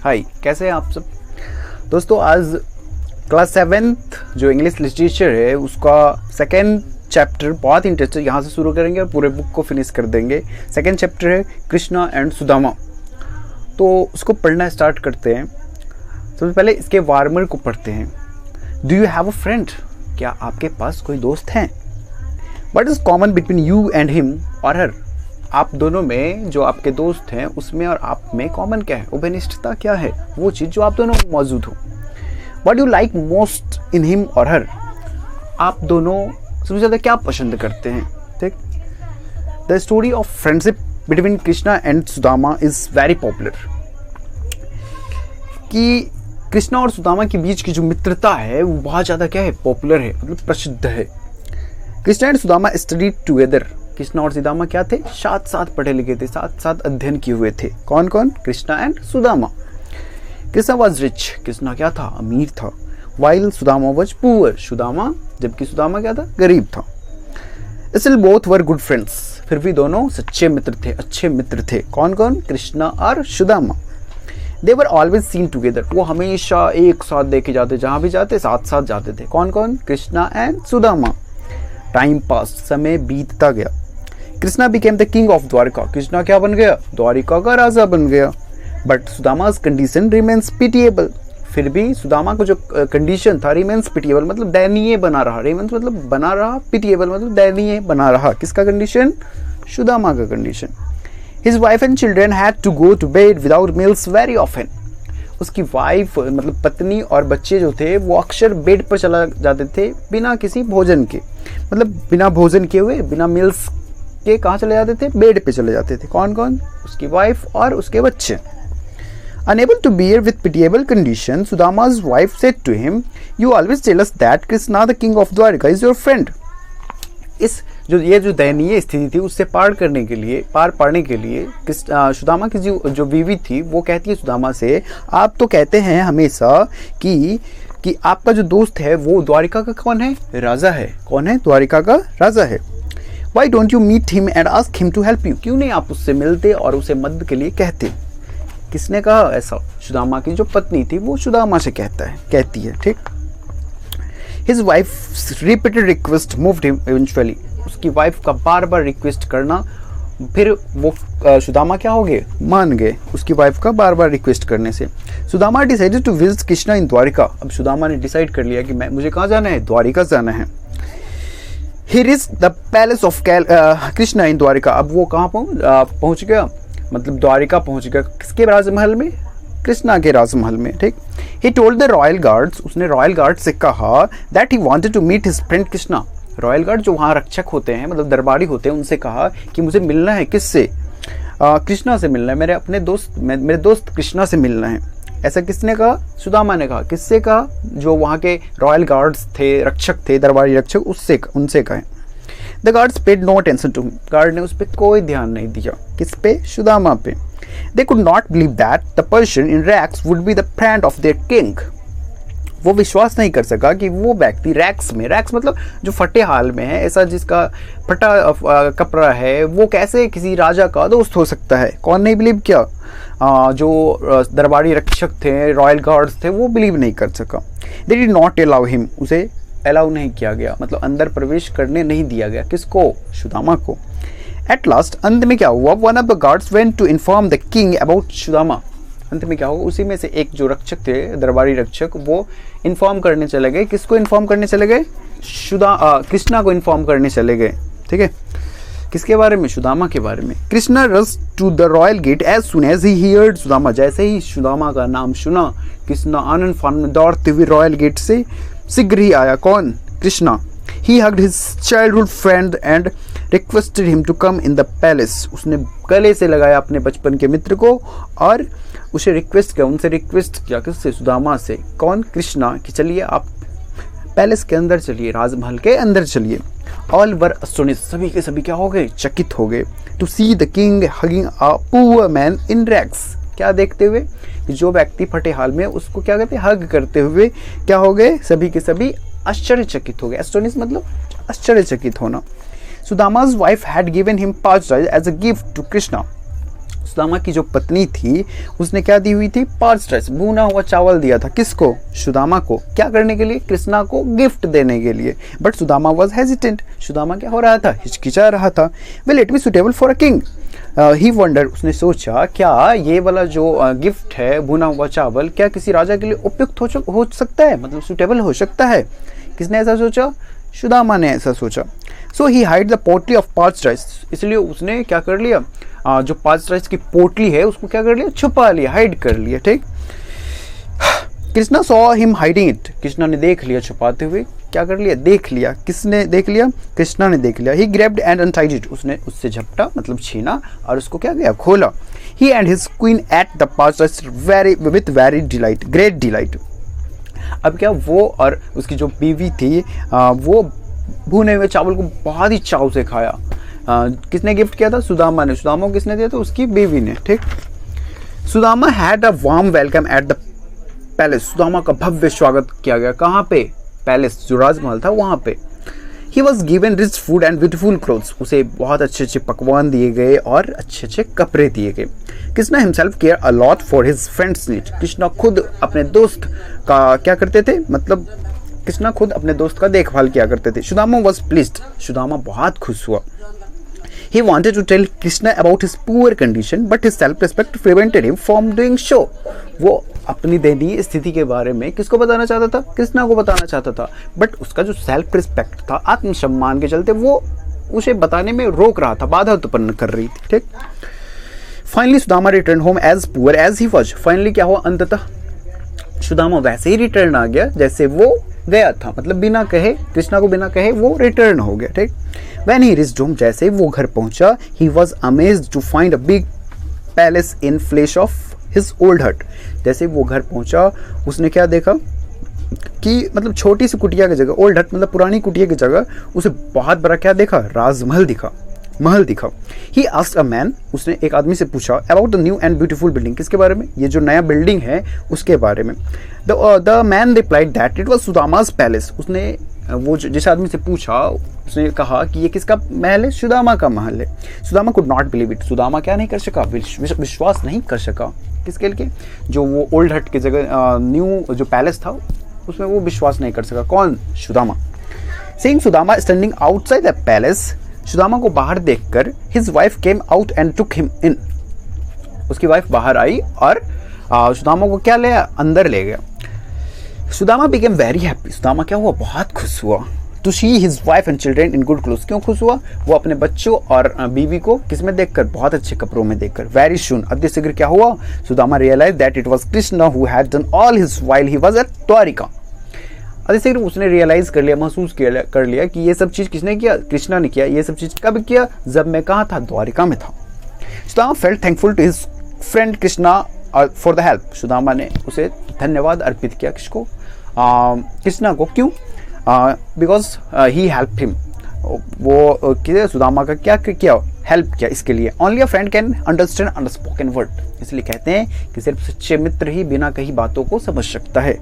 हाय, कैसे हैं आप सब दोस्तों। आज क्लास 7th जो इंग्लिश लिटरेचर है उसका सेकेंड चैप्टर बहुत इंटरेस्टिंग यहाँ से शुरू करेंगे और पूरे बुक को फिनिश कर देंगे। सेकेंड चैप्टर है कृष्णा एंड सुदामा, तो उसको पढ़ना स्टार्ट करते हैं। सबसे पहले इसके वार्मर को पढ़ते हैं। Do you have a friend? क्या आपके पास कोई दोस्त हैं? What is common between you and him और हर? आप दोनों में जो आपके दोस्त हैं उसमें और आप में कॉमन क्या है, उभयनिष्ठता क्या है, वो चीज़ जो आप दोनों में मौजूद हो। What you like most in him और हर? आप दोनों सबसे ज़्यादा क्या पसंद करते हैं। ठीक। The story of friendship between Krishna and Sudama is very popular. कि कृष्णा और सुदामा के बीच की जो मित्रता है वो बहुत ज़्यादा क्या है, पॉपुलर है, मतलब प्रसिद्ध है। Krishna and Sudama studied together. Krishna और सुदामा क्या थे, साथ साथ पढ़े लिखे थे, साथ साथ अध्ययन किए हुए थे। कौन कौन? Krishna and Sudama. Krishna was rich, Krishna क्या था, अमीर था। While Sudama was poor, Sudama जबकि सुदामा क्या था, गरीब था। Still both were good friends, फिर भी दोनों सच्चे मित्र थे, अच्छे मित्र थे। कौन कौन? कृष्णा और सुदामा। दे वर ऑलवेज सीन टुगेदर, वो हमेशा एक साथ देखे जाते, जहां भी जाते साथ साथ जाते थे। कौन कौन? Krishna and Sudama. Time pass, समय बीतता गया। Krishna became the king of Dwarka, Krishna क्या बन गया, द्वारिका का राजा बन गया। But Sudama's condition remains pitiable, फिर भी सुदामा का जो कंडीशन था रिमेन्स पिटिएबल मतलब दयनीय बना रहा। रिमेन्स मतलब बना रहा, पिटिएबल मतलब दयनीय बना रहा। किसका कंडीशन? सुदामा का condition. His wife and children had to go to bed without meals very often. उसकी वाइफ मतलब पत्नी और बच्चे जो थे वो अक्सर बेड पर चला जाते थे बिना किसी भोजन के, मतलब बिना भोजन किए हुए, बिना मील्स के कहाँ चले जाते थे, बेड पे चले जाते थे। कौन कौन? उसकी वाइफ और उसके बच्चे। Unable to bear with pitiable condition, Sudama's wife said to him, "You always tell us that Krishna, the king of Dwarka, is your friend." इस ये जो दयनीय स्थिति थी उससे पार पाड़ने के लिए सुदामा की जो बीवी थी वो कहती है सुदामा से, आप तो कहते हैं हमेशा कि आपका जो दोस्त है वो द्वारिका का कौन है, राजा है। कौन है? द्वारिका का राजा है। Why don't you meet him and ask him to help you? क्यों नहीं आप उससे मिलते और उसे मदद के लिए कहते? किसने कहा ऐसा? सुदामा की जो पत्नी थी वो सुदामा से कहती है। ठीक। His wife's repeated request moved him eventually. उसकी वाइफ का बार बार रिक्वेस्ट करना, फिर वो सुदामा क्या हो गए, मान गए उसकी वाइफ का बार बार रिक्वेस्ट करने से। Sudama decided to visit Krishna in Dwarika. अब सुदामा ने डिसाइड कर लिया कि मुझे कहाँ जाना है, द्वारिका जाना है। He reached the palace of Krishna in Dwarika. अब वो कहाँ पहुँच गया, मतलब द्वारिका पहुँच गया। किसके राजमहल में? कृष्णा के राजमहल में। ठीक। He told the royal guards, उसने रॉयल गार्ड से कहा that he wanted to meet his friend Krishna. Royal guard जो वहाँ रक्षक होते हैं, मतलब दरबारी होते हैं, उनसे कहा कि मुझे मिलना है। किससे? कृष्णा से मिलना है, मेरे दोस्त कृष्णा से मिलना है। ऐसा किसने कहा? सुदामा ने कहा। किससे कहा? जो वहाँ के रॉयल गार्ड्स थे, रक्षक थे, दरबारी रक्षक, उनसे कहा। The guards paid no attention to him, guard ने उस पर कोई ध्यान नहीं दिया। किस पे? सुदामा पे। They could not believe that the person in rags would be the friend of their king. वो विश्वास नहीं कर सका कि वो व्यक्ति रैक्स मतलब जो फटे हाल में है, ऐसा जिसका फटा कपड़ा है, वो कैसे किसी राजा का दोस्त हो सकता है। कौन नहीं बिलीव किया? जो दरबारी रक्षक थे, रॉयल गार्ड्स थे, वो बिलीव नहीं कर सका। They did not allow him, उसे अलाउ नहीं किया गया, मतलब अंदर प्रवेश करने नहीं दिया गया। किसको? सुदामा को। एट लास्ट, अंत में क्या हुआ? One of the guards went to inform the king about Sudama. अंत में क्या होगा? उसी में से एक जो रक्षक थे, दरबारी रक्षक, वो इन्फॉर्म करने चले गए। किसको इन्फॉर्म करने चले गए? कृष्णा को इन्फॉर्म करने चले गए। ठीक है। किसके बारे में? सुदामा के बारे में। Krishna rush to the royal gate as soon as he heard Sudama. जैसे ही सुदामा का नाम सुना, कृष्णा आनंद फान में दौड़ते हुए रॉयल गेट से शीघ्र ही आया। कौन? Krishna. He hugged his childhood friend and requested him to come in the palace. उसने गले से लगाया अपने बचपन के मित्र को और उनसे रिक्वेस्ट किया। किससे? सुदामा से। कौन? कृष्णा। कि चलिए आप पैलेस के अंदर चलिए, राजमहल के अंदर चलिए। All were astonished, सभी के सभी क्या हो गए? चकित हो गए। To see the king hugging a poor man in rags. क्या देखते हुए? कि जो व्यक्ति फटे हाल में, उसको क्या कहते हैं? हग करते हुए क्या हो गए? सभी के सभी आश्चर्यचकित हो गए। एस्टोनिश मतलब आश्चर्यचकित होना। Sudama's wife had given him Pajraj as a gift to Krishna. Sudama की जो पत्नी थी उसने क्या दी हुई थी, पार्च्ड राइस, भुना हुआ चावल दिया था। किसको, सुदामा को। क्या करने के लिए, कृष्णा को गिफ्ट देने के लिए। But Sudama was hesitant, Sudama क्या हो रहा था, हिचकिचा रहा था। Will it be suitable for a king, he wonder, उसने सोचा क्या ये वाला जो गिफ्ट है भुना हुआ चावल क्या किसी राजा के लिए उपयुक्त हो सकता है, मतलब सुटेबल हो सकता है। किसने ऐसा सोचा, सुदामा ने ऐसा सोचा। सो ही हाइड द पोटली ऑफ पार्च्ड राइस, इसलिए उसने क्या कर लिया, जो पार्च्ड राइस की पोटली है उसको क्या कर लिया, छुपा लिया, हाइड कर लिया। ठीक। Krishna saw him hiding it, Krishna ने देख लिया छुपाते हुए। क्या कर लिया, देख लिया। किसने देख लिया, कृष्णा ने देख लिया। ही ग्रैब्ड एंड अनटाइड इट, उसने उससे झपटा मतलब छीना और उसको क्या किया, खोला। He and his queen ate the parched rice with very delight, great delight. अब क्या, वो और उसकी जो बीवी थी वो भुने हुए चावल को बहुत ही चाव से खाया। किसने गिफ्ट किया था, सुदामा ने। सुदामा को किसने दिया था, उसकी बीवी ने। ठीक। Sudama had a warm welcome at the palace, Sudama का भव्य स्वागत किया गया। कहाँ पे, पैलेस, जो राजमहल था वहां पे। He was given rich food and beautiful clothes, उसे बहुत अच्छे अच्छे पकवान दिए गए और अच्छे अच्छे कपड़े दिए गए। Krishna himself care a lot for his friends need, Krishna खुद अपने दोस्त का क्या करते थे, मतलब कृष्णा खुद अपने दोस्त का देखभाल किया करते थे। सुदामा वॉज प्लीज्ड, सुदामा बहुत खुश हुआ। He wanted to tell Krishna about his poor condition, but his self-respect prevented him from doing so. वो अपनी दयनीय स्थिति के बारे में किसको बताना चाहता था, कृष्णा को बताना चाहता था। बट उसका जो सेल्फ रिस्पेक्ट था, आत्मसम्मान के चलते वो उसे बताने में रोक रहा था, बाधा उत्पन्न कर रही थी। ठीक। Finally Sudama return home as poor as he was, finally क्या हुआ, अंततः सुदामा वैसे ही रिटर्न आ गया जैसे वो गया था, मतलब बिना कहे, कृष्णा को बिना कहे वो रिटर्न हो गया। ठीक। When he reached home, जैसे वो घर पहुंचा, he was amazed to find a big palace in place of his old hut. जैसे वो घर पहुंचा उसने क्या देखा कि मतलब छोटी सी कुटिया की जगह, ओल्ड हट मतलब पुरानी कुटिया की जगह, उसे बहुत बड़ा क्या देखा, राजमहल दिखा, महल दिखा। He asked a man, उसने एक आदमी से पूछा about the new and beautiful building, किसके बारे में, ये जो नया बिल्डिंग है उसके बारे में। The man replied that it was Sudama's palace, उसने वो जिस आदमी से पूछा उसने कहा कि ये किसका महल है, सुदामा का महल है। Sudama could not believe it, Sudama क्या नहीं कर सका, विश्वास नहीं कर सका। किसके लिए, जो वो ओल्ड हट की जगह न्यू जो पैलेस था उसमें वो विश्वास नहीं कर सका। कौन, Sudama. Seeing Sudama standing outside the palace, Sudama को बाहर देखकर his wife came out and took him in, उसकी वाइफ बाहर आई और सुदामा को क्या ले, अंदर ले गया। Sudama became very happy, Sudama क्या हुआ, बहुत खुश हुआ। To see his wife and children in good clothes, क्यों खुश हुआ, वो अपने बच्चों और बीवी को किसमें देखकर, बहुत अच्छे कपड़ों में देखकर। वेरी सून, अति शीघ्र क्या हुआ, Sudama realise that it was Krishna who had done all his while he was at Dwarka. अति शीघ्र उसने रियलाइज कर लिया, महसूस कर लिया कि ये सब चीज किसने किया, कृष्णा ने किया। ये सब चीज कब किया, जब मैं कहाँ था, द्वारिका में था। Sudama felt thankful to his friend Krishna for the help, Sudama ने उसे धन्यवाद अर्पित किया, किसको, कृष्णा को। क्यों, बिकॉज ही हेल्प हिम, वो सुदामा का क्या किया, हेल्प किया इसके लिए। Only a friend can understand unspoken word, इसलिए कहते हैं कि सिर्फ सच्चे मित्र ही बिना कही बातों को समझ सकता है।